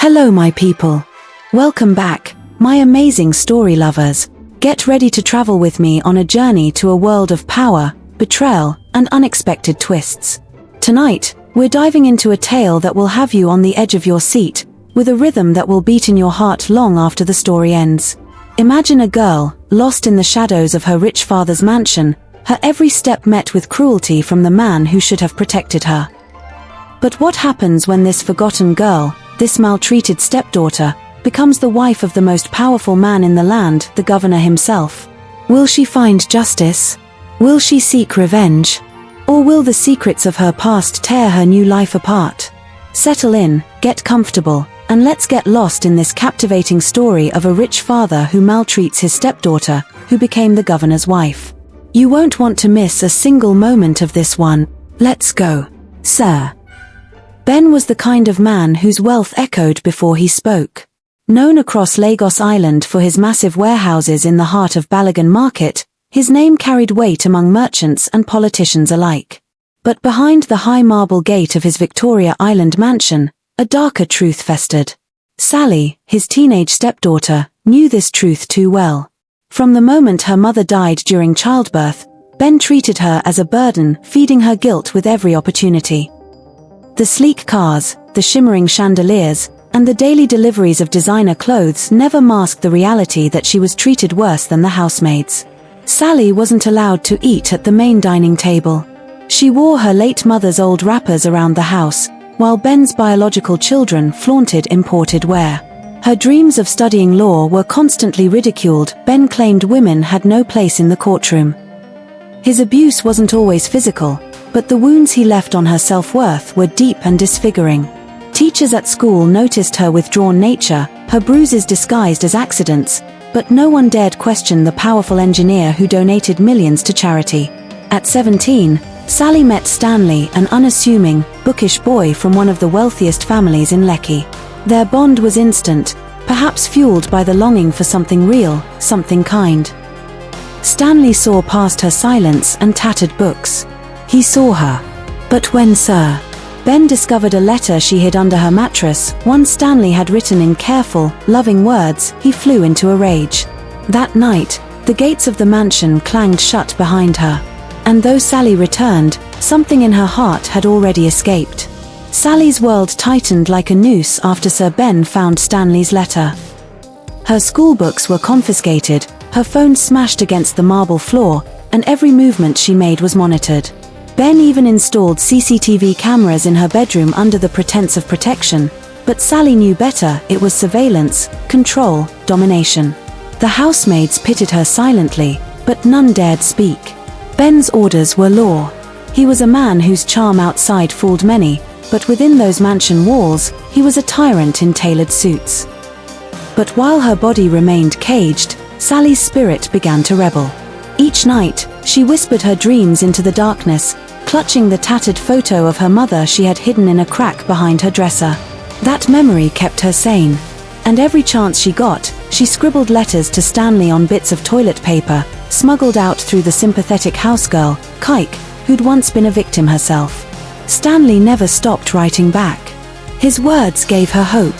Hello my people. Welcome back, my amazing story lovers. Get ready to travel with me on a journey to a world of power, betrayal, and unexpected twists. Tonight, we're diving into a tale that will have you on the edge of your seat, with a rhythm that will beat in your heart long after the story ends. Imagine a girl, lost in the shadows of her rich father's mansion, her every step met with cruelty from the man who should have protected her. But what happens when this forgotten girl, this maltreated stepdaughter, becomes the wife of the most powerful man in the land, the governor himself? Will she find justice? Will she seek revenge? Or will the secrets of her past tear her new life apart? Settle in, get comfortable, and let's get lost in this captivating story of a rich father who maltreats his stepdaughter, who became the governor's wife. You won't want to miss a single moment of this one. Let's go. Sir. Ben was the kind of man whose wealth echoed before he spoke. Known across Lagos Island for his massive warehouses in the heart of Balogun Market, his name carried weight among merchants and politicians alike. But behind the high marble gate of his Victoria Island mansion, a darker truth festered. Sally, his teenage stepdaughter, knew this truth too well. From the moment her mother died during childbirth, Ben treated her as a burden, feeding her guilt with every opportunity. The sleek cars, the shimmering chandeliers, and the daily deliveries of designer clothes never masked the reality that she was treated worse than the housemaids. Sally wasn't allowed to eat at the main dining table. She wore her late mother's old wrappers around the house, while Ben's biological children flaunted imported wear. Her dreams of studying law were constantly ridiculed. Ben claimed women had no place in the courtroom. His abuse wasn't always physical, but the wounds he left on her self-worth were deep and disfiguring. Teachers at school noticed her withdrawn nature, her bruises disguised as accidents, but no one dared question the powerful engineer who donated millions to charity. At 17, Sally met Stanley, an unassuming, bookish boy from one of the wealthiest families in Lekki. Their bond was instant, perhaps fueled by the longing for something real, something kind. Stanley saw past her silence and tattered books. He saw her. But when Sir Ben discovered a letter she hid under her mattress, one Stanley had written in careful, loving words, he flew into a rage. That night, the gates of the mansion clanged shut behind her. And though Sally returned, something in her heart had already escaped. Sally's world tightened like a noose after Sir Ben found Stanley's letter. Her schoolbooks were confiscated, her phone smashed against the marble floor, and every movement she made was monitored. Ben even installed CCTV cameras in her bedroom under the pretense of protection, but Sally knew better. It was surveillance, control, domination. The housemaids pitied her silently, but none dared speak. Ben's orders were law. He was a man whose charm outside fooled many, but within those mansion walls, he was a tyrant in tailored suits. But while her body remained caged, Sally's spirit began to rebel. Each night, she whispered her dreams into the darkness, clutching the tattered photo of her mother she had hidden in a crack behind her dresser. That memory kept her sane. And every chance she got, she scribbled letters to Stanley on bits of toilet paper, smuggled out through the sympathetic housegirl, Kike, who'd once been a victim herself. Stanley never stopped writing back. His words gave her hope.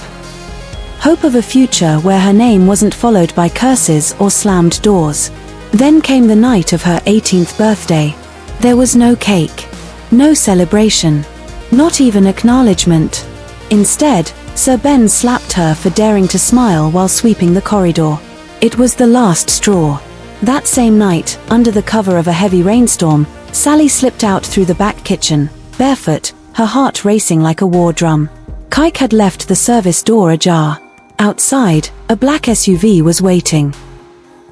Hope of a future where her name wasn't followed by curses or slammed doors. Then came the night of her 18th birthday. There was no cake, no celebration, not even acknowledgement. Instead, Sir Ben slapped her for daring to smile while sweeping the corridor. It was the last straw. That same night, under the cover of a heavy rainstorm, Sally slipped out through the back kitchen, barefoot, her heart racing like a war drum. Kike had left the service door ajar. Outside, a black SUV was waiting.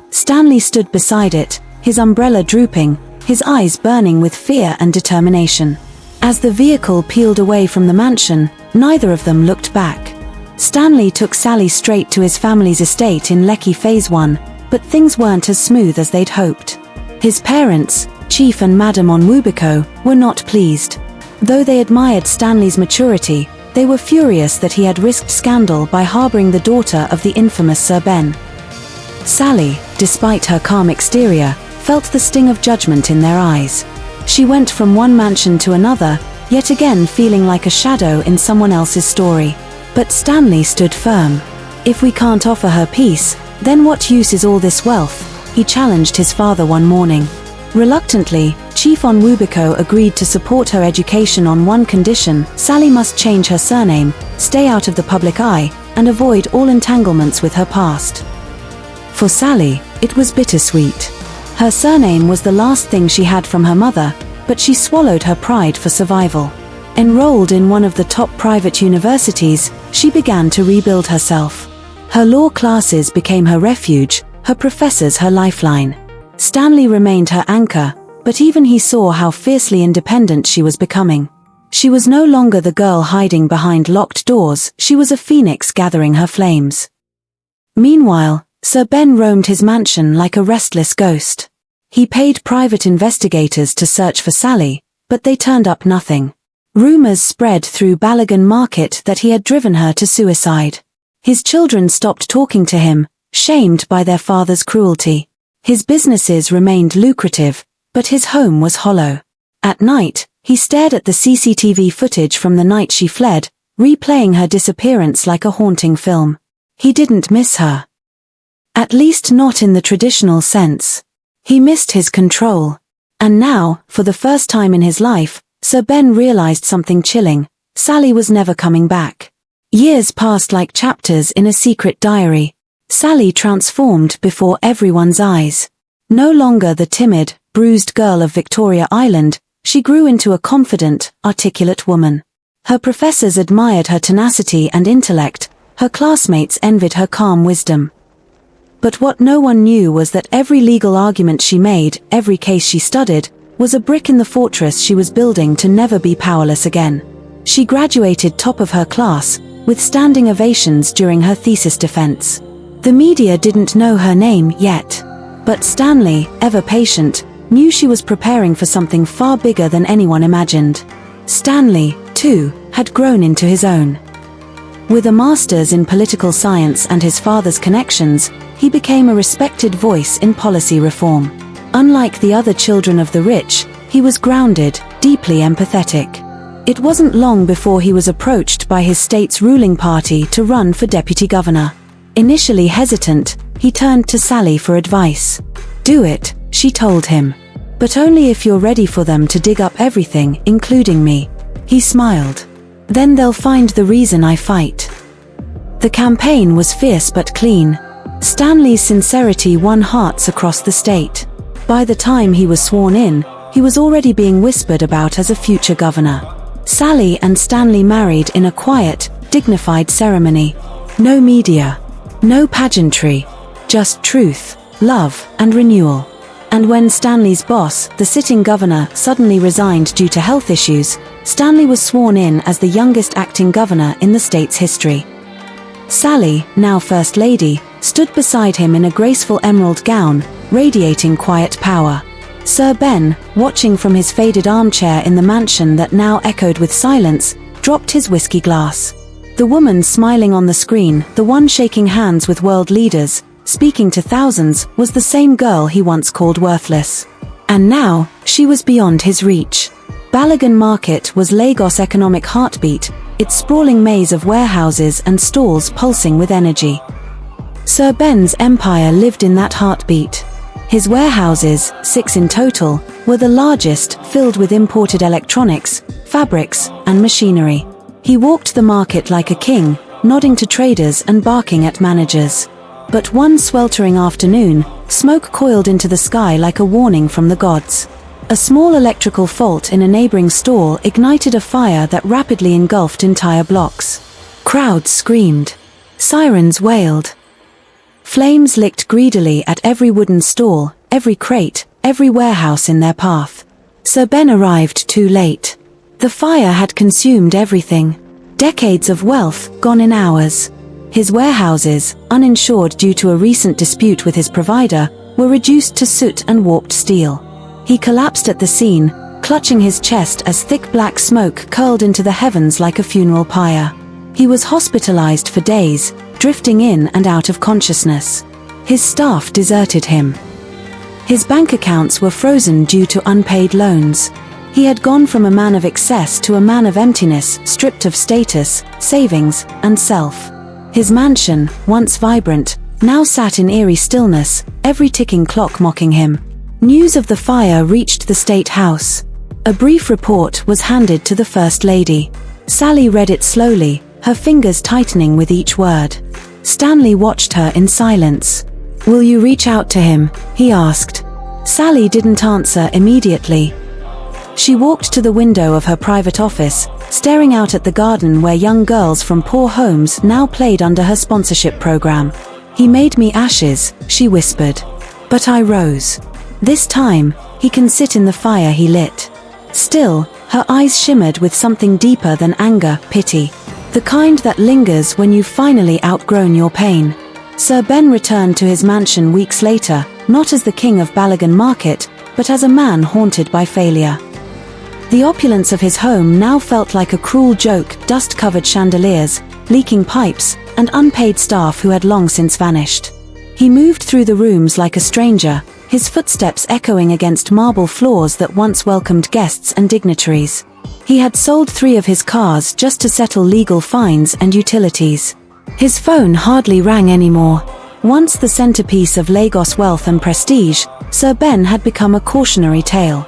Stanley stood beside it, his umbrella drooping, his eyes burning with fear and determination. As the vehicle peeled away from the mansion, neither of them looked back. Stanley took Sally straight to his family's estate in Lekki Phase 1, but things weren't as smooth as they'd hoped. His parents, Chief and Madam Onwubiko, were not pleased. Though they admired Stanley's maturity, they were furious that he had risked scandal by harboring the daughter of the infamous Sir Ben. Sally, despite her calm exterior, felt the sting of judgment in their eyes. She went from one mansion to another, yet again feeling like a shadow in someone else's story. But Stanley stood firm. If we can't offer her peace, then what use is all this wealth? He challenged his father one morning. Reluctantly, Chief Onwubiko agreed to support her education on one condition: Sally must change her surname, stay out of the public eye, and avoid all entanglements with her past. For Sally, it was bittersweet. Her surname was the last thing she had from her mother, but she swallowed her pride for survival. Enrolled in one of the top private universities, she began to rebuild herself. Her law classes became her refuge, her professors her lifeline. Stanley remained her anchor, but even he saw how fiercely independent she was becoming. She was no longer the girl hiding behind locked doors, she was a phoenix gathering her flames. Meanwhile, Sir Ben roamed his mansion like a restless ghost. He paid private investigators to search for Sally, but they turned up nothing. Rumors spread through Ballaghan Market that he had driven her to suicide. His children stopped talking to him, shamed by their father's cruelty. His businesses remained lucrative, but his home was hollow. At night, he stared at the CCTV footage from the night she fled, replaying her disappearance like a haunting film. He didn't miss her. At least not in the traditional sense. He missed his control. And now, for the first time in his life, Sir Ben realized something chilling: Sally was never coming back. Years passed like chapters in a secret diary. Sally transformed before everyone's eyes. No longer the timid, bruised girl of Victoria Island, she grew into a confident, articulate woman. Her professors admired her tenacity and intellect, her classmates envied her calm wisdom. But what no one knew was that every legal argument she made, every case she studied, was a brick in the fortress she was building to never be powerless again. She graduated top of her class, with standing ovations during her thesis defense. The media didn't know her name yet. But Stanley, ever patient, knew she was preparing for something far bigger than anyone imagined. Stanley, too, had grown into his own. With a master's in political science and his father's connections, he became a respected voice in policy reform. Unlike the other children of the rich, he was grounded, deeply empathetic. It wasn't long before he was approached by his state's ruling party to run for deputy governor. Initially hesitant, he turned to Sally for advice. "Do it," she told him. "But only if you're ready for them to dig up everything, including me." He smiled. "Then they'll find the reason I fight." The campaign was fierce but clean. Stanley's sincerity won hearts across the state. By the time he was sworn in, he was already being whispered about as a future governor. Sally and Stanley married in a quiet, dignified ceremony. No media. No pageantry. Just truth, love, and renewal. And when Stanley's boss, the sitting governor, suddenly resigned due to health issues, Stanley was sworn in as the youngest acting governor in the state's history. Sally, now First Lady, stood beside him in a graceful emerald gown, radiating quiet power. Sir Ben, watching from his faded armchair in the mansion that now echoed with silence, dropped his whiskey glass. The woman smiling on the screen, the one shaking hands with world leaders, speaking to thousands, was the same girl he once called worthless. And now, she was beyond his reach. Ballaghan Market was Lagos' economic heartbeat, its sprawling maze of warehouses and stalls pulsing with energy. Sir Ben's empire lived in that heartbeat. His warehouses, 6 in total, were the largest, filled with imported electronics, fabrics, and machinery. He walked the market like a king, nodding to traders and barking at managers. But one sweltering afternoon, smoke coiled into the sky like a warning from the gods. A small electrical fault in a neighboring stall ignited a fire that rapidly engulfed entire blocks. Crowds screamed. Sirens wailed. Flames licked greedily at every wooden stall, every crate, every warehouse in their path. Sir Ben arrived too late. The fire had consumed everything. Decades of wealth, gone in hours. His warehouses, uninsured due to a recent dispute with his provider, were reduced to soot and warped steel. He collapsed at the scene, clutching his chest as thick black smoke curled into the heavens like a funeral pyre. He was hospitalized for days, drifting in and out of consciousness. His staff deserted him. His bank accounts were frozen due to unpaid loans. He had gone from a man of excess to a man of emptiness, stripped of status, savings, and self. His mansion, once vibrant, now sat in eerie stillness, every ticking clock mocking him. News of the fire reached the State House. A brief report was handed to the First Lady. Sally read it slowly, her fingers tightening with each word. Stanley watched her in silence. "Will you reach out to him?" he asked. Sally didn't answer immediately. She walked to the window of her private office, staring out at the garden where young girls from poor homes now played under her sponsorship program. "He made me ashes," she whispered. "But I rose. This time, he can sit in the fire he lit." Still, her eyes shimmered with something deeper than anger, pity. The kind that lingers when you've finally outgrown your pain. Sir Ben returned to his mansion weeks later, not as the king of Balagan Market, but as a man haunted by failure. The opulence of his home now felt like a cruel joke, dust-covered chandeliers, leaking pipes, and unpaid staff who had long since vanished. He moved through the rooms like a stranger, his footsteps echoing against marble floors that once welcomed guests and dignitaries. He had sold 3 of his cars just to settle legal fines and utilities. His phone hardly rang anymore. Once the centerpiece of Lagos wealth and prestige, Sir Ben had become a cautionary tale.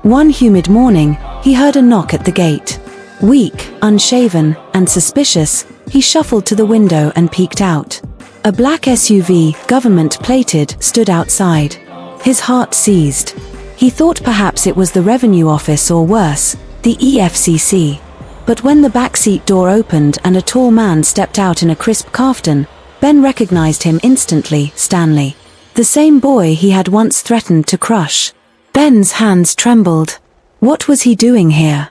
One humid morning, he heard a knock at the gate. Weak, unshaven, and suspicious, he shuffled to the window and peeked out. A black SUV, government-plated, stood outside. His heart seized. He thought perhaps it was the Revenue Office or worse, the EFCC. But when the backseat door opened and a tall man stepped out in a crisp kaftan, Ben recognized him instantly, Stanley. The same boy he had once threatened to crush. Ben's hands trembled. What was he doing here?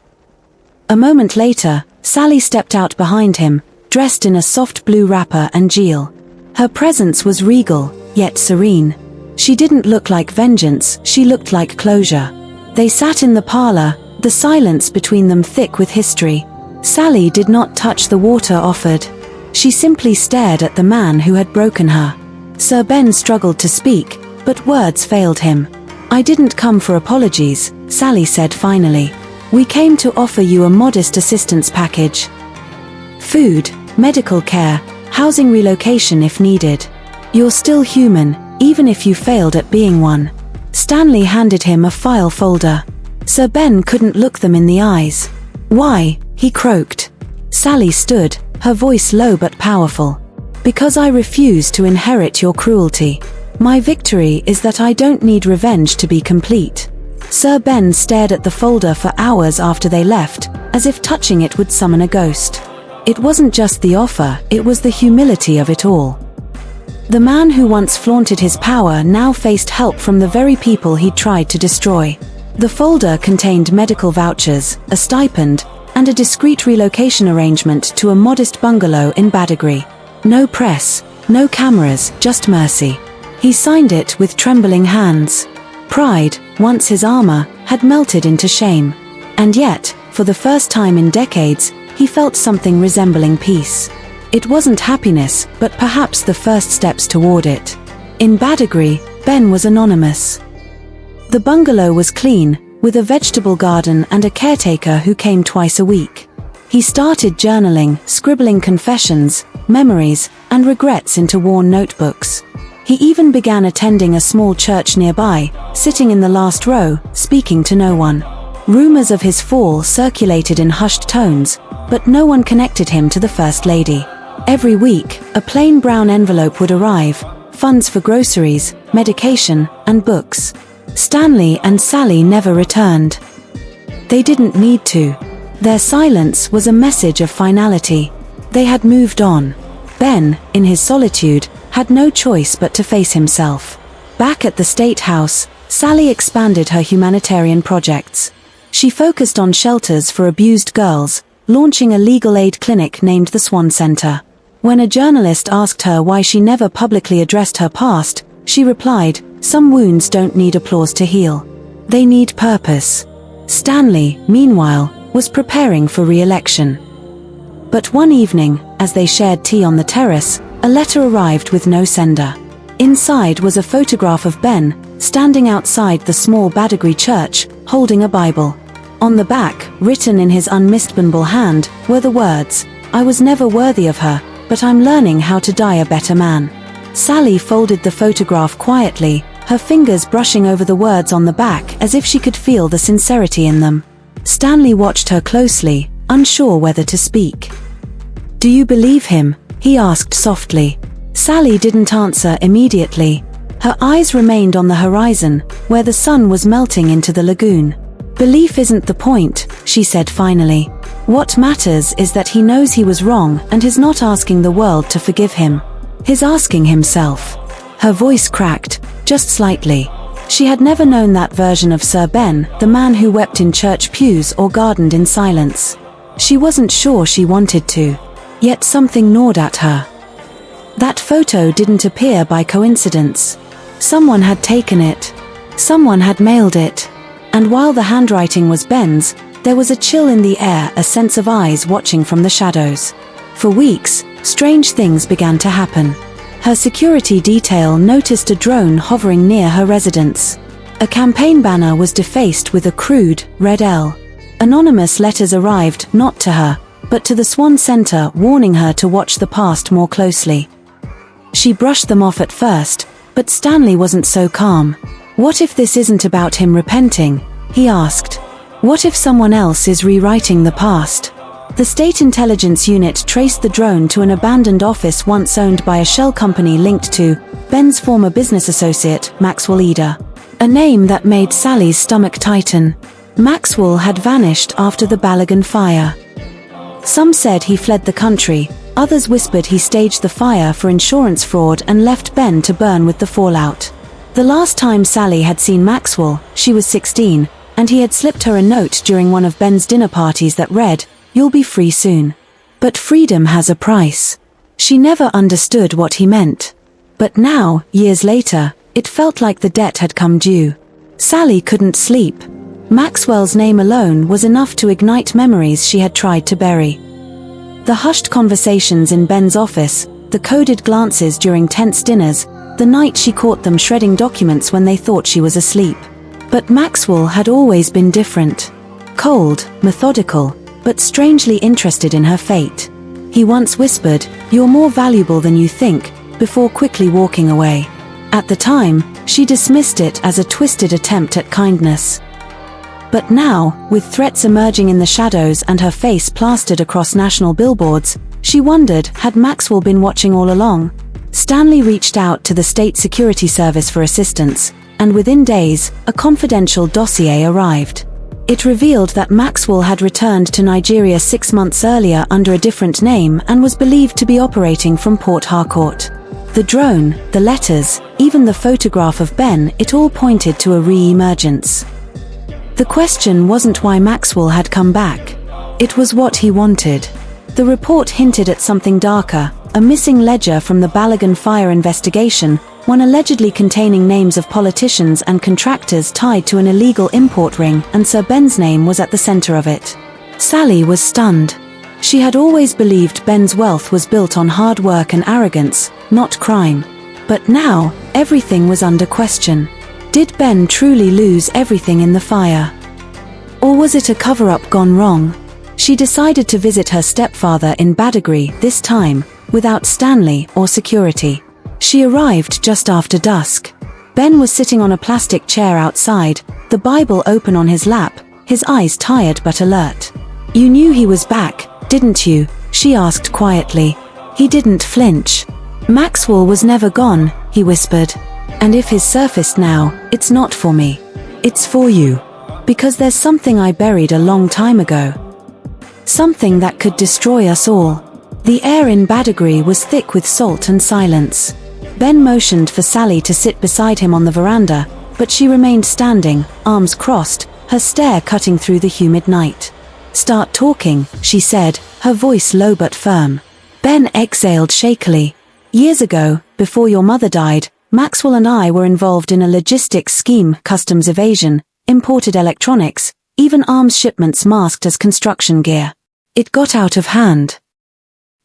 A moment later, Sally stepped out behind him, dressed in a soft blue wrapper and gilet. Her presence was regal, yet serene. She didn't look like vengeance, she looked like closure. They sat in the parlor, the silence between them thick with history. Sally did not touch the water offered. She simply stared at the man who had broken her. Sir Ben struggled to speak, but words failed him. "I didn't come for apologies," Sally said finally. "We came to offer you a modest assistance package. Food, medical care, housing relocation if needed. You're still human, even if you failed at being one." Stanley handed him a file folder. Sir Ben couldn't look them in the eyes. "Why?" he croaked. Sally stood, her voice low but powerful. "Because I refuse to inherit your cruelty. My victory is that I don't need revenge to be complete." Sir Ben stared at the folder for hours after they left, as if touching it would summon a ghost. It wasn't just the offer, it was the humility of it all. The man who once flaunted his power now faced help from the very people he'd tried to destroy. The folder contained medical vouchers, a stipend, and a discreet relocation arrangement to a modest bungalow in Badagry. No press, no cameras, just mercy. He signed it with trembling hands. Pride, once his armor, had melted into shame. And yet, for the first time in decades, he felt something resembling peace. It wasn't happiness, but perhaps the first steps toward it. In Badagry, Ben was anonymous. The bungalow was clean, with a vegetable garden and a caretaker who came twice a week. He started journaling, scribbling confessions, memories, and regrets into worn notebooks. He even began attending a small church nearby, sitting in the last row, speaking to no one. Rumors of his fall circulated in hushed tones, but no one connected him to the First Lady. Every week, a plain brown envelope would arrive, funds for groceries, medication, and books. Stanley and Sally never returned. They didn't need to. Their silence was a message of finality. They had moved on. Ben, in his solitude, had no choice but to face himself. Back at the State House, Sally expanded her humanitarian projects. She focused on shelters for abused girls, launching a legal aid clinic named the Swan Center. When a journalist asked her why she never publicly addressed her past, she replied, "Some wounds don't need applause to heal. They need purpose." Stanley, meanwhile, was preparing for re-election. But one evening, as they shared tea on the terrace, a letter arrived with no sender. Inside was a photograph of Ben, standing outside the small Badagry church, holding a Bible. On the back, written in his unmistakable hand, were the words, "I was never worthy of her, but I'm learning how to die a better man." Sally folded the photograph quietly, her fingers brushing over the words on the back as if she could feel the sincerity in them. Stanley watched her closely, unsure whether to speak. "Do you believe him?" he asked softly. Sally didn't answer immediately. Her eyes remained on the horizon, where the sun was melting into the lagoon. "Belief isn't the point," she said finally. "What matters is that he knows he was wrong and is not asking the world to forgive him. He's asking himself." Her voice cracked, just slightly. She had never known that version of Sir Ben, the man who wept in church pews or gardened in silence. She wasn't sure she wanted to. Yet something gnawed at her. That photo didn't appear by coincidence. Someone had taken it. Someone had mailed it. And while the handwriting was Ben's, there was a chill in the air, a sense of eyes watching from the shadows. For weeks, strange things began to happen. Her security detail noticed a drone hovering near her residence. A campaign banner was defaced with a crude, red L. Anonymous letters arrived, not to her, but to the Swan Center, warning her to watch the past more closely. She brushed them off at first, but Stanley wasn't so calm. "What if this isn't about him repenting?" he asked. "What if someone else is rewriting the past?" The State Intelligence Unit traced the drone to an abandoned office once owned by a shell company linked to Ben's former business associate, Maxwell Eder. A name that made Sally's stomach tighten. Maxwell had vanished after the Balagan fire. Some said he fled the country, others whispered he staged the fire for insurance fraud and left Ben to burn with the fallout. The last time Sally had seen Maxwell, she was 16, and he had slipped her a note during one of Ben's dinner parties that read, "You'll be free soon. But freedom has a price." She never understood what he meant. But now, years later, it felt like the debt had come due. Sally couldn't sleep. Maxwell's name alone was enough to ignite memories she had tried to bury. The hushed conversations in Ben's office, the coded glances during tense dinners, the night she caught them shredding documents when they thought she was asleep. But Maxwell had always been different. Cold, methodical, but strangely interested in her fate. He once whispered, "You're more valuable than you think," before quickly walking away. At the time, she dismissed it as a twisted attempt at kindness. But now, with threats emerging in the shadows and her face plastered across national billboards, she wondered, had Maxwell been watching all along? Stanley reached out to the State Security Service for assistance, and within days, a confidential dossier arrived. It revealed that Maxwell had returned to Nigeria 6 months earlier under a different name and was believed to be operating from Port Harcourt. The drone, the letters, even the photograph of Ben, it all pointed to a re-emergence. The question wasn't why Maxwell had come back. It was what he wanted. The report hinted at something darker, a missing ledger from the Balagan fire investigation, one allegedly containing names of politicians and contractors tied to an illegal import ring, and Sir Ben's name was at the center of it. Sally was stunned. She had always believed Ben's wealth was built on hard work and arrogance, not crime. But now, everything was under question. Did Ben truly lose everything in the fire? Or was it a cover-up gone wrong? She decided to visit her stepfather in Badagry, this time, without Stanley or security. She arrived just after dusk. Ben was sitting on a plastic chair outside, the Bible open on his lap, his eyes tired but alert. "You knew he was back, didn't you?" she asked quietly. He didn't flinch. "Maxwell was never gone," he whispered. "And if he's surfaced now, it's not for me. It's for you. Because there's something I buried a long time ago. Something that could destroy us all." The air in Badagry was thick with salt and silence. Ben motioned for Sally to sit beside him on the veranda, but she remained standing, arms crossed, her stare cutting through the humid night. "Start talking," she said, her voice low but firm. Ben exhaled shakily. "Years ago, before your mother died, Maxwell and I were involved in a logistics scheme, customs evasion, imported electronics, even arms shipments masked as construction gear. It got out of hand.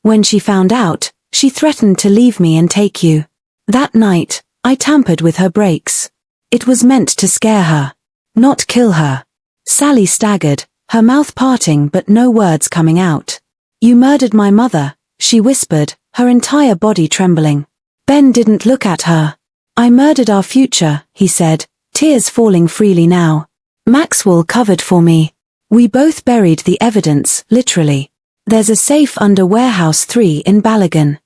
When she found out, she threatened to leave me and take you. That night, I tampered with her brakes. It was meant to scare her, not kill her. Sally staggered, her mouth parting but no words coming out. You murdered my mother, she whispered, her entire body trembling. Ben didn't look at her. I murdered our future, he said, tears falling freely now. Maxwell covered for me. We both buried the evidence, literally. There's a safe under Warehouse 3 in Balagan.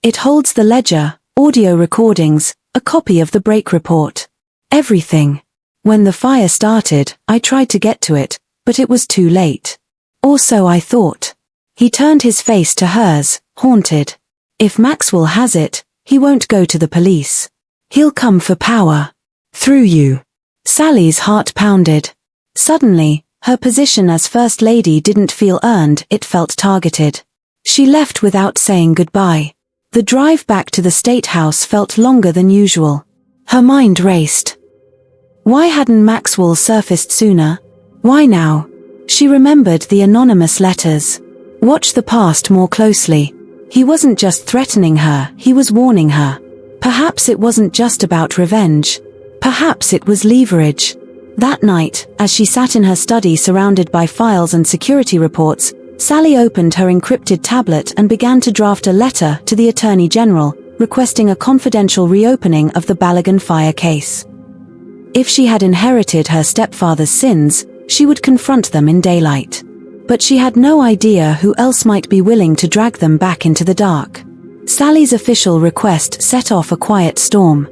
It holds the ledger, audio recordings, a copy of the break report. Everything. When the fire started, I tried to get to it, but it was too late. Or so I thought. He turned his face to hers, haunted. If Maxwell has it, he won't go to the police. He'll come for power. Through you. Sally's heart pounded. Suddenly, her position as First Lady didn't feel earned, it felt targeted. She left without saying goodbye. The drive back to the State House felt longer than usual. Her mind raced. Why hadn't Maxwell surfaced sooner? Why now? She remembered the anonymous letters. Watch the past more closely. He wasn't just threatening her, he was warning her. Perhaps it wasn't just about revenge. Perhaps it was leverage. That night, as she sat in her study surrounded by files and security reports, Sally opened her encrypted tablet and began to draft a letter to the Attorney General, requesting a confidential reopening of the Balagan fire case. If she had inherited her stepfather's sins, she would confront them in daylight. But she had no idea who else might be willing to drag them back into the dark. Sally's official request set off a quiet storm.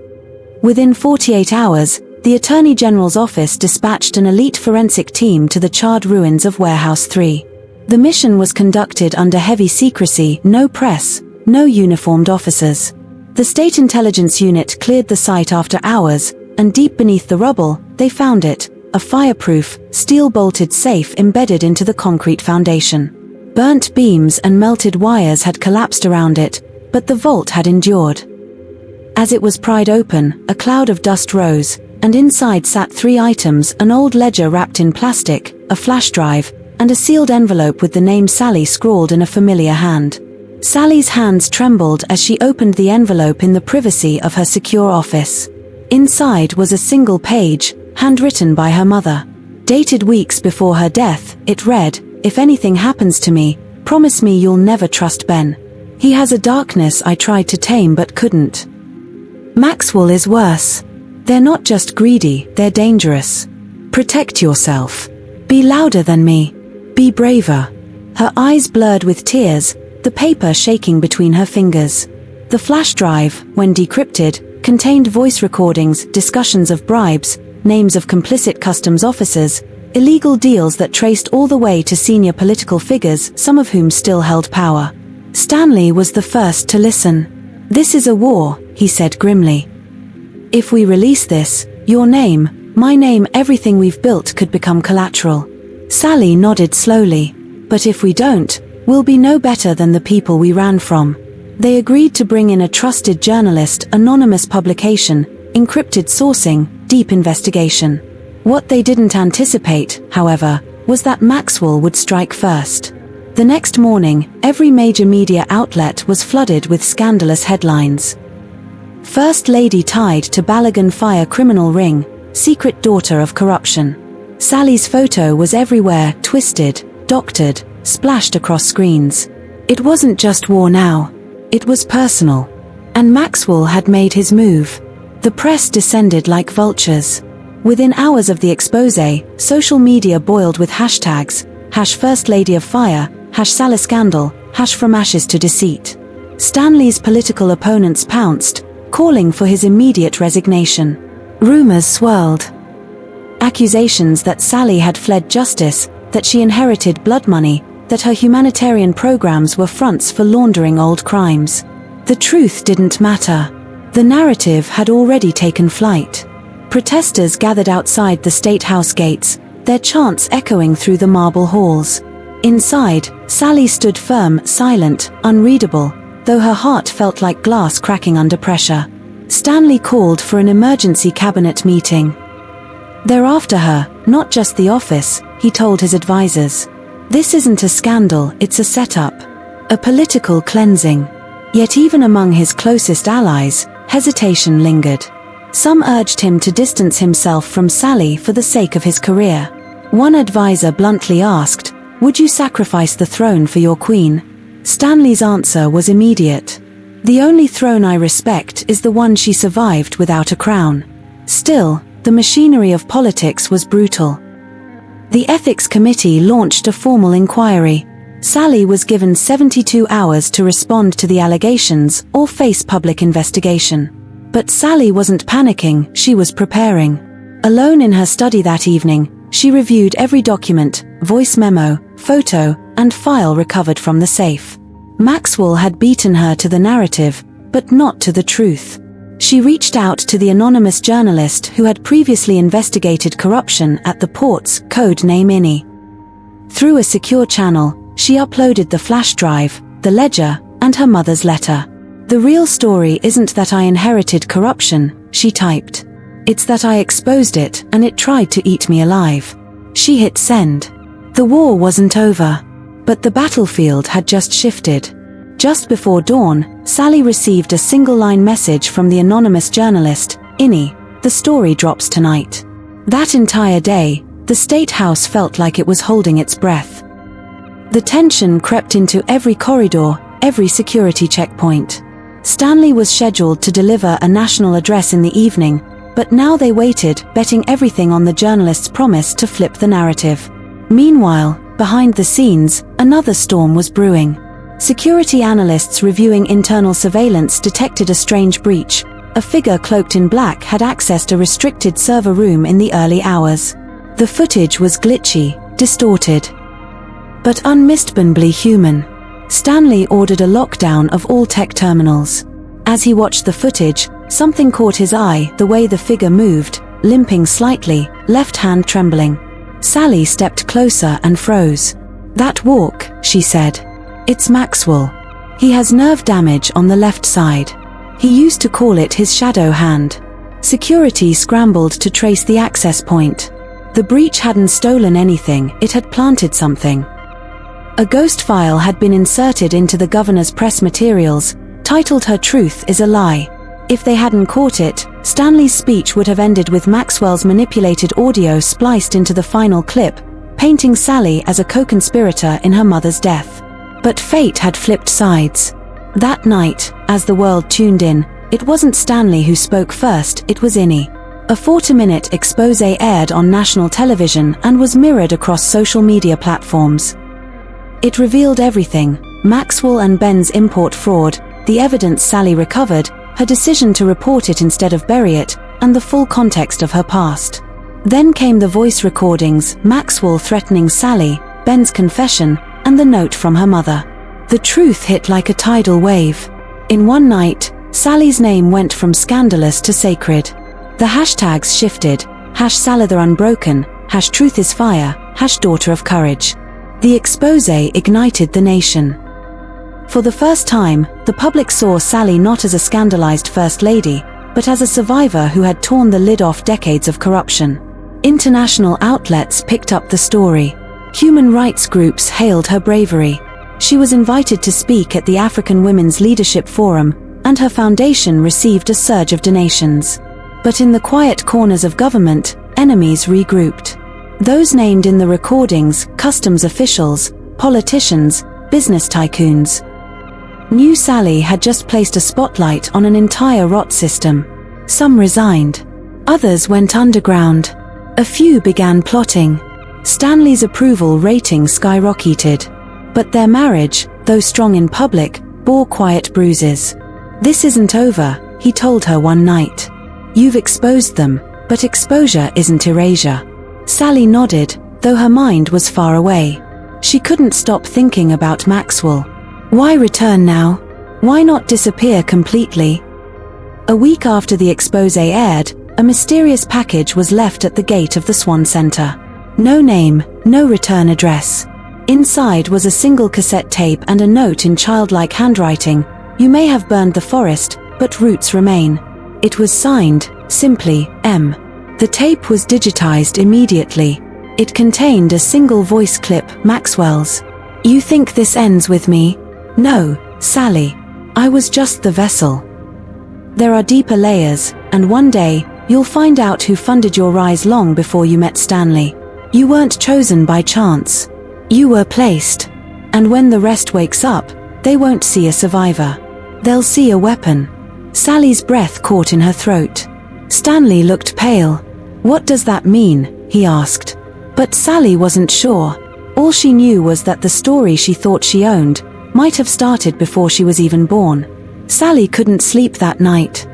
Within 48 hours, the Attorney General's office dispatched an elite forensic team to the charred ruins of Warehouse 3. The mission was conducted under heavy secrecy, no press, no uniformed officers. The State Intelligence Unit cleared the site after hours, and deep beneath the rubble, they found it, a fireproof, steel-bolted safe embedded into the concrete foundation. Burnt beams and melted wires had collapsed around it, but the vault had endured. As it was pried open, a cloud of dust rose, and inside sat 3 items: an old ledger wrapped in plastic, a flash drive, and a sealed envelope with the name Sally scrawled in a familiar hand. Sally's hands trembled as she opened the envelope in the privacy of her secure office. Inside was a single page, handwritten by her mother. Dated weeks before her death, it read, "If anything happens to me, promise me you'll never trust Ben. He has a darkness I tried to tame but couldn't. Maxwell is worse. They're not just greedy, they're dangerous. Protect yourself. Be louder than me. Be braver." Her eyes blurred with tears, the paper shaking between her fingers. The flash drive, when decrypted, contained voice recordings, discussions of bribes, names of complicit customs officers, illegal deals that traced all the way to senior political figures, some of whom still held power. Stanley was the first to listen. "This is a war," he said grimly. "If we release this, your name, my name, everything we've built could become collateral." Sally nodded slowly. "But if we don't, we'll be no better than the people we ran from." They agreed to bring in a trusted journalist, anonymous publication, encrypted sourcing, deep investigation. What they didn't anticipate, however, was that Maxwell would strike first. The next morning, every major media outlet was flooded with scandalous headlines. First Lady tied to Balagan fire criminal ring, secret daughter of corruption. Sally's photo was everywhere, twisted, doctored, splashed across screens. It wasn't just war now. It was personal. And Maxwell had made his move. The press descended like vultures. Within hours of the exposé, social media boiled with hashtags, #First Lady of Fire, #Sally Scandal, #From Ashes to Deceit. Stanley's political opponents pounced, calling for his immediate resignation. Rumors swirled. Accusations that Sally had fled justice, that she inherited blood money, that her humanitarian programs were fronts for laundering old crimes. The truth didn't matter. The narrative had already taken flight. Protesters gathered outside the State House gates, their chants echoing through the marble halls. Inside, Sally stood firm, silent, unreadable, though her heart felt like glass cracking under pressure. Stanley called for an emergency cabinet meeting. "They're after her, not just the office," he told his advisors. "This isn't a scandal, it's a setup. A political cleansing." Yet even among his closest allies, hesitation lingered. Some urged him to distance himself from Sally for the sake of his career. One advisor bluntly asked, "Would you sacrifice the throne for your queen?" Stanley's answer was immediate. "The only throne I respect is the one she survived without a crown." Still, the machinery of politics was brutal. The Ethics Committee launched a formal inquiry. Sally was given 72 hours to respond to the allegations or face public investigation. But Sally wasn't panicking, she was preparing. Alone in her study that evening, she reviewed every document, voice memo, photo, and file recovered from the safe. Maxwell had beaten her to the narrative, but not to the truth. She reached out to the anonymous journalist who had previously investigated corruption at the ports, code name INI. Through a secure channel, she uploaded the flash drive, the ledger, and her mother's letter. "The real story isn't that I inherited corruption," she typed. "It's that I exposed it and it tried to eat me alive." She hit send. The war wasn't over. But the battlefield had just shifted. Just before dawn, Sally received a single-line message from the anonymous journalist, "INI, the story drops tonight." That entire day, the State House felt like it was holding its breath. The tension crept into every corridor, every security checkpoint. Stanley was scheduled to deliver a national address in the evening, but now they waited, betting everything on the journalist's promise to flip the narrative. Meanwhile, behind the scenes, another storm was brewing. Security analysts reviewing internal surveillance detected a strange breach. A figure cloaked in black had accessed a restricted server room in the early hours. The footage was glitchy, distorted, but unmistakably human. Stanley ordered a lockdown of all tech terminals. As he watched the footage, something caught his eye, the way the figure moved, limping slightly, left hand trembling. Sally stepped closer and froze. "That walk," she said. "It's Maxwell. He has nerve damage on the left side. He used to call it his shadow hand." Security scrambled to trace the access point. The breach hadn't stolen anything, it had planted something. A ghost file had been inserted into the governor's press materials, titled "Her Truth is a Lie." If they hadn't caught it, Stanley's speech would have ended with Maxwell's manipulated audio spliced into the final clip, painting Sally as a co-conspirator in her mother's death. But fate had flipped sides. That night, as the world tuned in, it wasn't Stanley who spoke first, it was INI. A 40-minute expose aired on national television and was mirrored across social media platforms. It revealed everything: Maxwell and Ben's import fraud, the evidence Sally recovered, her decision to report it instead of bury it, and the full context of her past. Then came the voice recordings, Maxwell threatening Sally, Ben's confession, and the note from her mother. The truth hit like a tidal wave. In one night, Sally's name went from scandalous to sacred. The hashtags shifted: #Salither Unbroken, #TruthIsFire, #Daughter of Courage. The expose ignited the nation. For the first time, the public saw Sally not as a scandalized First Lady, but as a survivor who had torn the lid off decades of corruption. International outlets picked up the story. Human rights groups hailed her bravery. She was invited to speak at the African Women's Leadership Forum, and her foundation received a surge of donations. But in the quiet corners of government, enemies regrouped. Those named in the recordings, customs officials, politicians, business tycoons. New Sally had just placed a spotlight on an entire rot system. Some resigned. Others went underground. A few began plotting. Stanley's approval rating skyrocketed. But their marriage, though strong in public, bore quiet bruises. "This isn't over," he told her one night. "You've exposed them, but exposure isn't erasure." Sally nodded, though her mind was far away. She couldn't stop thinking about Maxwell. Why return now? Why not disappear completely? A week after the expose aired, a mysterious package was left at the gate of the Swan Center. No name, no return address. Inside was a single cassette tape and a note in childlike handwriting: "You may have burned the forest, but roots remain." It was signed, simply, M. The tape was digitized immediately. It contained a single voice clip, Maxwell's. "You think this ends with me? No, Sally. I was just the vessel." There are deeper layers, and one day, you'll find out who funded your rise long before you met Stanley. You weren't chosen by chance. You were placed. And when the rest wakes up, they won't see a survivor. They'll see a weapon. Sally's breath caught in her throat. Stanley looked pale. What does that mean? He asked. But Sally wasn't sure. All she knew was that the story she thought she owned might have started before she was even born. Sally couldn't sleep that night.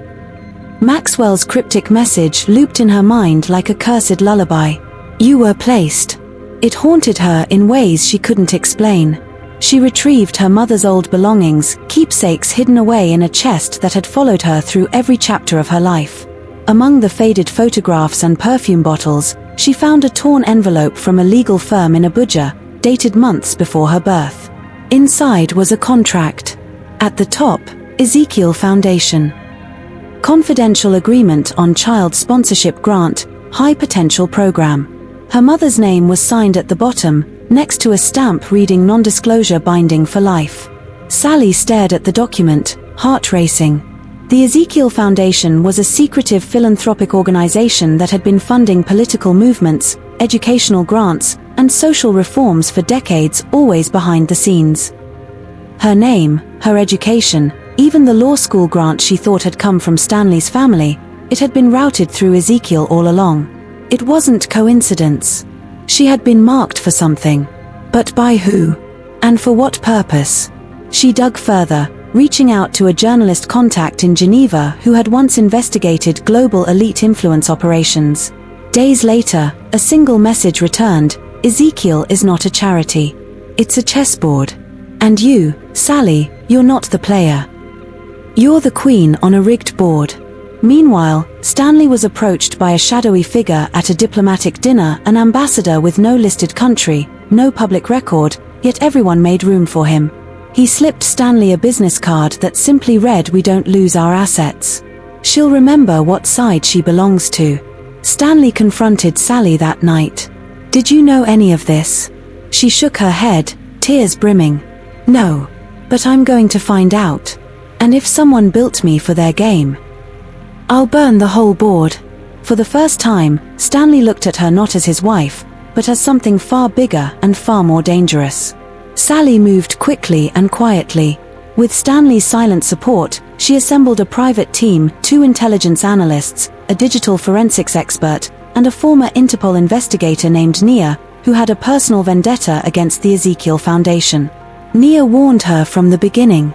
Maxwell's cryptic message looped in her mind like a cursed lullaby. You were placed. It haunted her in ways she couldn't explain. She retrieved her mother's old belongings, keepsakes hidden away in a chest that had followed her through every chapter of her life. Among the faded photographs and perfume bottles, she found a torn envelope from a legal firm in Abuja, dated months before her birth. Inside was a contract. At the top, Ezekiel Foundation. Confidential agreement on child sponsorship grant, high potential program. Her mother's name was signed at the bottom, next to a stamp reading non-disclosure binding for life. Sally stared at the document, heart racing. The Ezekiel Foundation was a secretive philanthropic organization that had been funding political movements, educational grants, and social reforms for decades, always behind the scenes. Her name, her education, even the law school grant she thought had come from Stanley's family, it had been routed through Ezekiel all along. It wasn't coincidence. She had been marked for something. But by who? And for what purpose? She dug further, reaching out to a journalist contact in Geneva who had once investigated global elite influence operations. Days later, a single message returned: Ezekiel is not a charity. It's a chessboard. And you, Sally, you're not the player. You're the queen on a rigged board. Meanwhile, Stanley was approached by a shadowy figure at a diplomatic dinner, an ambassador with no listed country, no public record, yet everyone made room for him. He slipped Stanley a business card that simply read, "We don't lose our assets. She'll remember what side she belongs to." Stanley confronted Sally that night. "Did you know any of this?" She shook her head, tears brimming. "No. But I'm going to find out. And if someone built me for their game, I'll burn the whole board." For the first time, Stanley looked at her not as his wife, but as something far bigger and far more dangerous. Sally moved quickly and quietly. With Stanley's silent support, she assembled a private team, 2 intelligence analysts, a digital forensics expert, and a former Interpol investigator named Nia, who had a personal vendetta against the Ezekiel Foundation. Nia warned her from the beginning.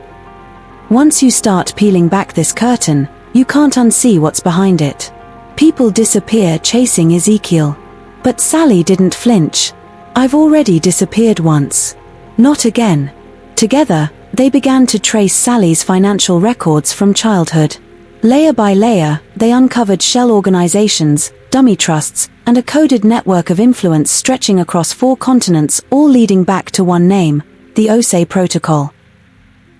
Once you start peeling back this curtain, you can't unsee what's behind it. People disappear chasing Ezekiel. But Sally didn't flinch. "I've already disappeared once. Not again." Together, they began to trace Sally's financial records from childhood. Layer by layer, they uncovered shell organizations, dummy trusts, and a coded network of influence stretching across 4 continents, all leading back to one name: the OSE Protocol.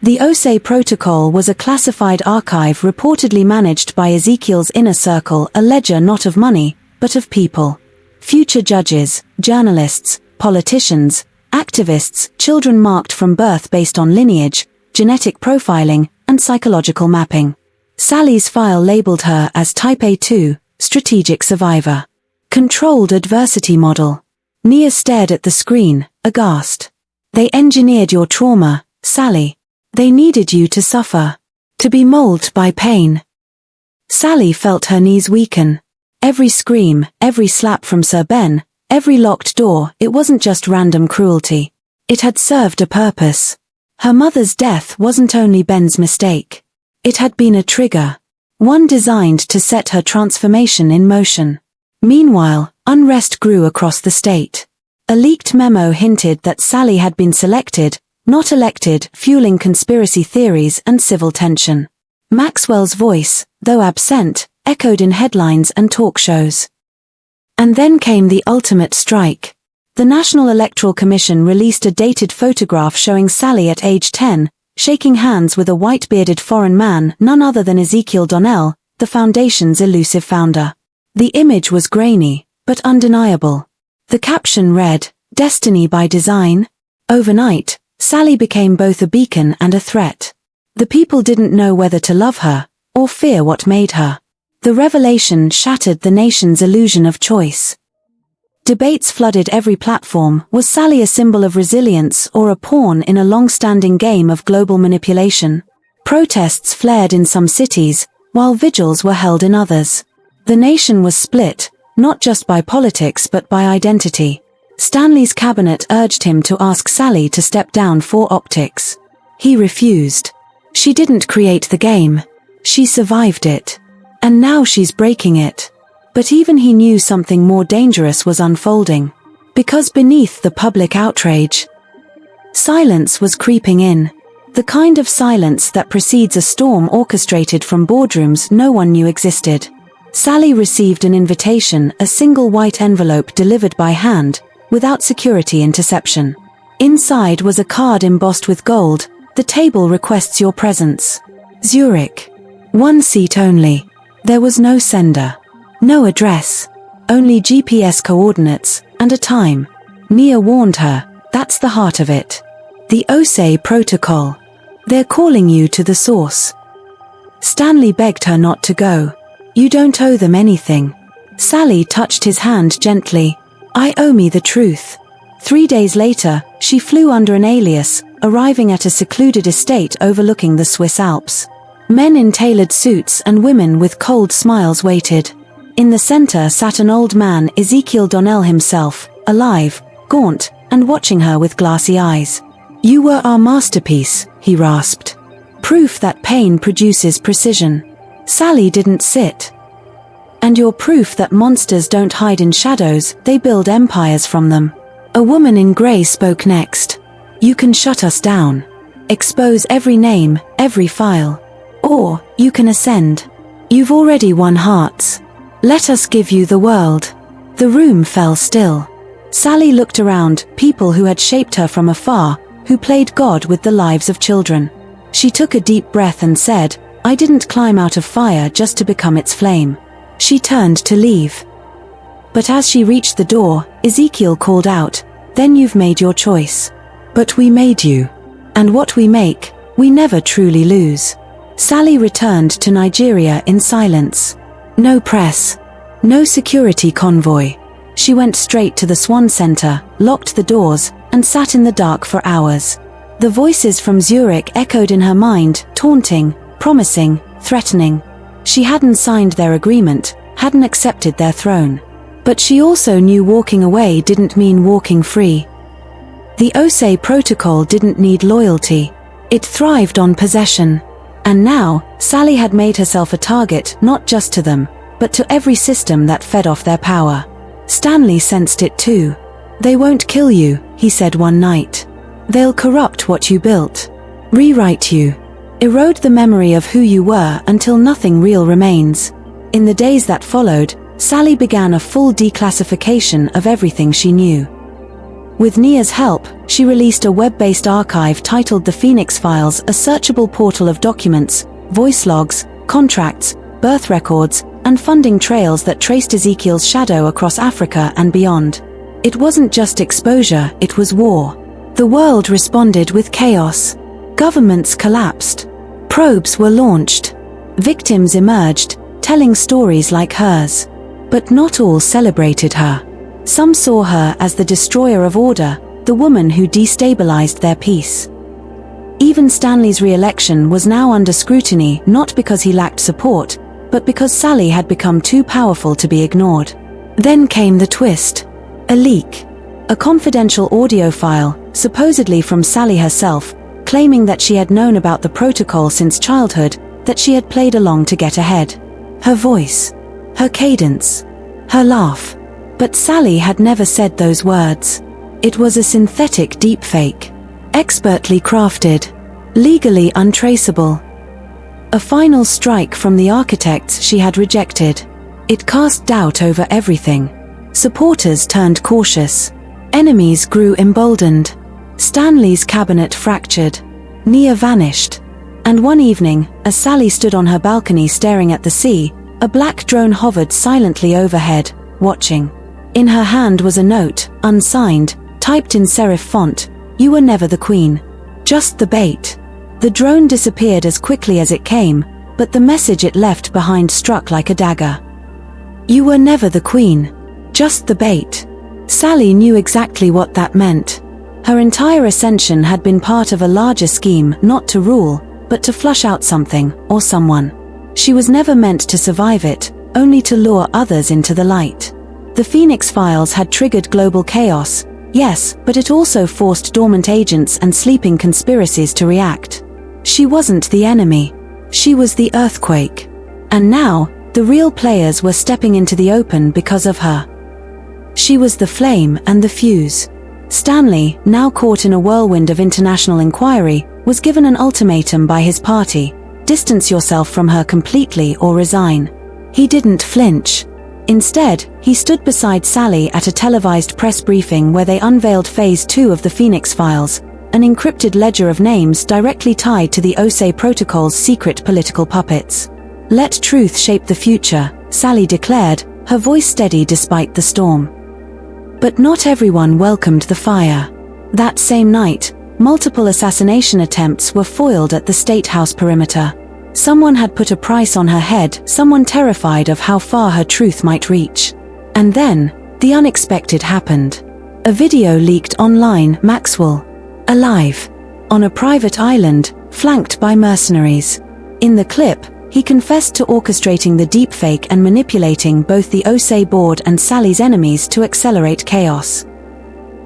The OSE Protocol was a classified archive reportedly managed by Ezekiel's inner circle, a ledger not of money, but of people. Future judges, journalists, politicians, activists, children marked from birth based on lineage, genetic profiling, and psychological mapping. Sally's file labeled her as Type A2, Strategic Survivor. Controlled Adversity Model. Nia stared at the screen, aghast. "They engineered your trauma, Sally. They needed you to suffer. To be mauled by pain." Sally felt her knees weaken. Every scream, every slap from Sir Ben, every locked door, it wasn't just random cruelty. It had served a purpose. Her mother's death wasn't only Ben's mistake. It had been a trigger. One designed to set her transformation in motion. Meanwhile, unrest grew across the state. A leaked memo hinted that Sally had been selected, not elected, fueling conspiracy theories and civil tension. Maxwell's voice, though absent, echoed in headlines and talk shows. And then came the ultimate strike. The National Electoral Commission released a dated photograph showing Sally at age 10, shaking hands with a white-bearded foreign man, none other than Ezekiel Donnell, the foundation's elusive founder. The image was grainy, but undeniable. The caption read, "Destiny by Design." Overnight, Sally became both a beacon and a threat. The people didn't know whether to love her, or fear what made her. The revelation shattered the nation's illusion of choice. Debates flooded every platform. Was Sally a symbol of resilience or a pawn in a long-standing game of global manipulation? Protests flared in some cities, while vigils were held in others. The nation was split, not just by politics but by identity. Stanley's cabinet urged him to ask Sally to step down for optics. He refused. She didn't create the game. She survived it. And now she's breaking it. But even he knew something more dangerous was unfolding. Because beneath the public outrage, silence was creeping in. The kind of silence that precedes a storm orchestrated from boardrooms no one knew existed. Sally received an invitation, a single white envelope delivered by hand, without security interception. Inside was a card embossed with gold. The table requests your presence. Zurich. 1 seat only. There was no sender. No address. Only GPS coordinates, and a time. Nia warned her, that's the heart of it. The OSE protocol. They're calling you to the source. Stanley begged her not to go. You don't owe them anything. Sally touched his hand gently. I owe me the truth. 3 days later, she flew under an alias, arriving at a secluded estate overlooking the Swiss Alps. Men in tailored suits and women with cold smiles waited. In the center sat an old man, Ezekiel Donnell himself, alive, gaunt, and watching her with glassy eyes. You were our masterpiece, he rasped. Proof that pain produces precision. Sally didn't sit. And you're proof that monsters don't hide in shadows, they build empires from them. A woman in grey spoke next. You can shut us down. Expose every name, every file. Or, you can ascend. You've already won hearts. Let us give you the world. The room fell still. Sally looked around, people who had shaped her from afar, who played God with the lives of children. She took a deep breath and said, I didn't climb out of fire just to become its flame. She turned to leave. But as she reached the door, Ezekiel called out, then you've made your choice. But we made you. And what we make, we never truly lose. Sally returned to Nigeria in silence. No press. No security convoy. She went straight to the Swan Center, locked the doors, and sat in the dark for hours. The voices from Zurich echoed in her mind, taunting, promising, threatening. She hadn't signed their agreement, hadn't accepted their throne. But she also knew walking away didn't mean walking free. The OSE protocol didn't need loyalty. It thrived on possession. And now, Sally had made herself a target not just to them, but to every system that fed off their power. Stanley sensed it too. They won't kill you, he said one night. They'll corrupt what you built. Rewrite you. Erode the memory of who you were until nothing real remains. In the days that followed, Sally began a full declassification of everything she knew. With Nia's help, she released a web-based archive titled The Phoenix Files, a searchable portal of documents, voice logs, contracts, birth records, and funding trails that traced Ezekiel's shadow across Africa and beyond. It wasn't just exposure, it was war. The world responded with chaos. Governments collapsed. Probes were launched. Victims emerged, telling stories like hers. But not all celebrated her. Some saw her as the destroyer of order, the woman who destabilized their peace. Even Stanley's re-election was now under scrutiny, not because he lacked support, but because Sally had become too powerful to be ignored. Then came the twist. A leak. A confidential audio file, supposedly from Sally herself, claiming that she had known about the protocol since childhood, that she had played along to get ahead. Her voice. Her cadence. Her laugh. But Sally had never said those words. It was a synthetic deepfake. Expertly crafted. Legally untraceable. A final strike from the architects she had rejected. It cast doubt over everything. Supporters turned cautious. Enemies grew emboldened. Stanley's cabinet fractured. Nia vanished. And one evening, as Sally stood on her balcony staring at the sea, a black drone hovered silently overhead, watching. In her hand was a note, unsigned, typed in serif font, "You were never the queen. Just the bait." The drone disappeared as quickly as it came, but the message it left behind struck like a dagger. You were never the queen, just the bait. Sally knew exactly what that meant. Her entire ascension had been part of a larger scheme, not to rule, but to flush out something, or someone. She was never meant to survive it, only to lure others into the light. The Phoenix Files had triggered global chaos, yes, but it also forced dormant agents and sleeping conspiracies to react. She wasn't the enemy. She was the earthquake. And now, the real players were stepping into the open because of her. She was the flame and the fuse. Stanley, now caught in a whirlwind of international inquiry, was given an ultimatum by his party: distance yourself from her completely or resign. He didn't flinch. Instead, he stood beside Sally at a televised press briefing where they unveiled Phase 2 of the Phoenix Files, an encrypted ledger of names directly tied to the OSE Protocol's secret political puppets. Let truth shape the future, Sally declared, her voice steady despite the storm. But not everyone welcomed the fire. That same night, multiple assassination attempts were foiled at the State House perimeter. Someone had put a price on her head, someone terrified of how far her truth might reach. And then, the unexpected happened. A video leaked online, Maxwell, alive, on a private island, flanked by mercenaries. In the clip, he confessed to orchestrating the deepfake and manipulating both the OSE board and Sally's enemies to accelerate chaos.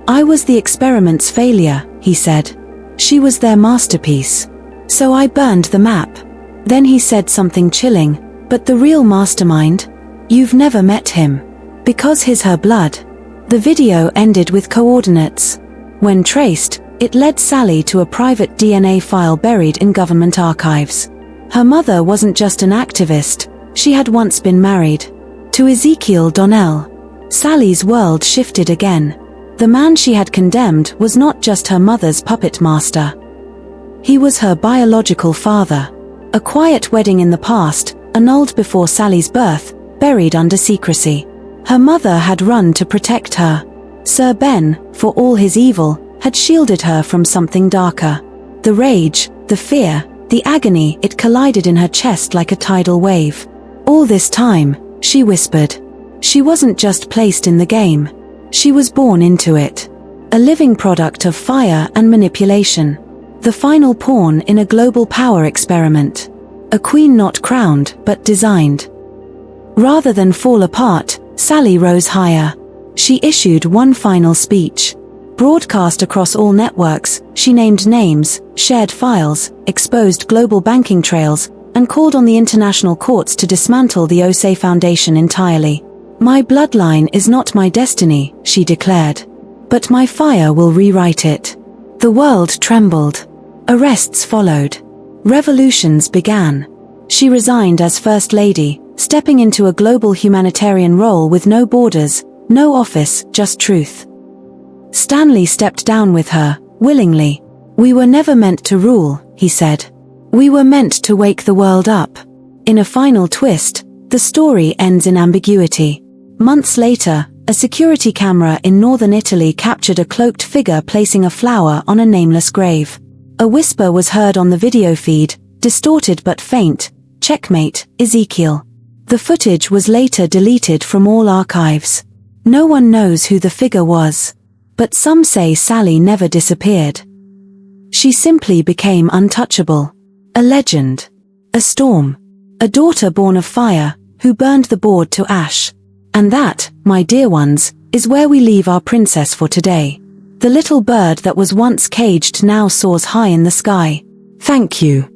I was the experiment's failure, he said. She was their masterpiece. So I burned the map. Then he said something chilling, but the real mastermind? You've never met him. Because he's her blood. The video ended with coordinates. When traced, it led Sally to a private DNA file buried in government archives. Her mother wasn't just an activist, she had once been married to Ezekiel Donnell. Sally's world shifted again. The man she had condemned was not just her mother's puppet master. He was her biological father. A quiet wedding in the past, annulled before Sally's birth, buried under secrecy. Her mother had run to protect her. Sir Ben, for all his evil, had shielded her from something darker. The rage, the fear, the agony, it collided in her chest like a tidal wave. All this time, she whispered. She wasn't just placed in the game. She was born into it. A living product of fire and manipulation. The final pawn in a global power experiment. A queen not crowned, but designed. Rather than fall apart, Sally rose higher. She issued one final speech. Broadcast across all networks, she named names, shared files, exposed global banking trails, and called on the international courts to dismantle the OSE Foundation entirely. My bloodline is not my destiny, she declared. But my fire will rewrite it. The world trembled. Arrests followed. Revolutions began. She resigned as First Lady, stepping into a global humanitarian role with no borders, no office, just truth. Stanley stepped down with her, willingly. We were never meant to rule, he said. We were meant to wake the world up. In a final twist, the story ends in ambiguity. Months later, a security camera in northern Italy captured a cloaked figure placing a flower on a nameless grave. A whisper was heard on the video feed, distorted but faint, "Checkmate, Ezekiel." The footage was later deleted from all archives. No one knows who the figure was. But some say Sally never disappeared. She simply became untouchable. A legend. A storm. A daughter born of fire, who burned the board to ash. And that, my dear ones, is where we leave our princess for today. The little bird that was once caged now soars high in the sky. Thank you.